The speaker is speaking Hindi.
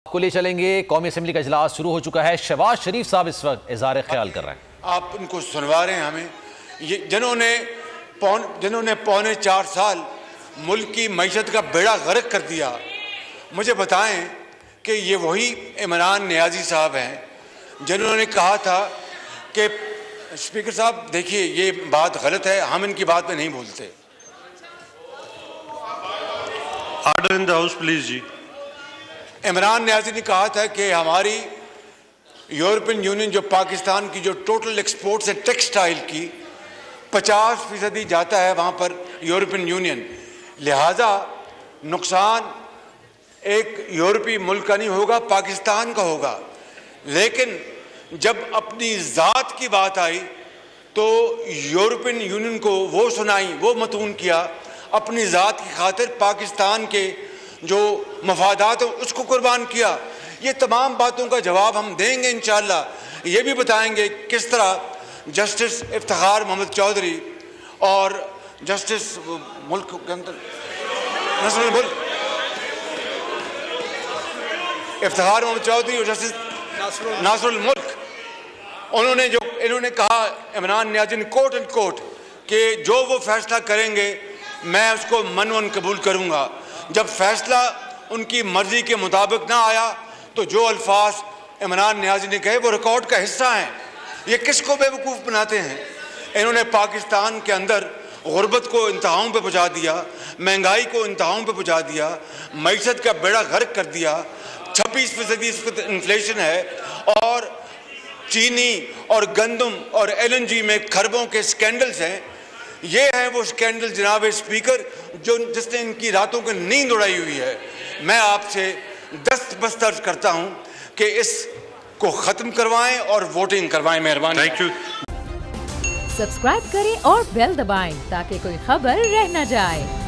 को ले चलेंगे। कौमी असेंबली का इजलास शुरू हो चुका है। शहबाज शरीफ साहब इस वक्त इज़हार ख्याल कर रहे हैं। आप उनको सुनवा रहे हैं हमें, ये जिन्होंने पौने 4 साल मुल्क की मईशत का बेड़ा गर्क कर दिया। मुझे बताएं कि ये वही इमरान नियाजी साहब हैं जिन्होंने कहा था कि स्पीकर साहब देखिए ये बात गलत है, हम इनकी बात में नहीं बोलते। Order in the house please जी। इमरान नियाजी ने कहा था कि हमारी यूरोपियन यूनियन जो पाकिस्तान की जो टोटल एक्सपोर्ट्स है टेक्सटाइल की 50% जाता है वहाँ पर यूरोपियन यूनियन, लिहाजा नुकसान एक यूरोपीय मुल्क का नहीं होगा, पाकिस्तान का होगा। लेकिन जब अपनी ज़ात की बात आई तो यूरोपियन यूनियन को वो सुनाई, वो मतून किया, अपनी ज़ात की खातिर पाकिस्तान के जो मफादात है उसको कुर्बान किया। ये तमाम बातों का जवाब हम देंगे इंशाअल्लाह। ये भी बताएंगे किस तरह जस्टिस इफ्तिखार मोहम्मद चौधरी और जस्टिस मुल्क के अंदर नस्रुल मुल्क इफ्तिखार मोहम्मद चौधरी और जस्टिस नस्रुल मुल्क इन्होंने कहा इमरान नियाजी ने कोट एंड कोट कि जो वो फैसला करेंगे मैं उसको मनवन कबूल करूँगा। जब फैसला उनकी मर्जी के मुताबिक ना आया तो जो अल्फाज इमरान नियाजी ने कहे वो रिकॉर्ड का हिस्सा हैं। ये किसको बेवकूफ़ बनाते हैं? इन्होंने पाकिस्तान के अंदर गुर्बत को इंतहाओं पे पहुँचा दिया, महंगाई को इंतहाओं पे पहुँचा दिया, मईशत का बेड़ा गर्क कर दिया। 26% इस वक्त इन्फ्लेशन है और चीनी और गंदम और LNG में खरबों के स्कैंडल्स हैं। ये है वो स्कैंडल जनाब स्पीकर जिसने इनकी रातों की नींद उड़ाई हुई है। मैं आपसे दस्तबस्तर्ज करता हूं कि इसको खत्म करवाएं और वोटिंग करवाएं। मेहरबानी। Thank you. सब्सक्राइब करें और बेल दबाएं ताकि कोई खबर रह न जाए।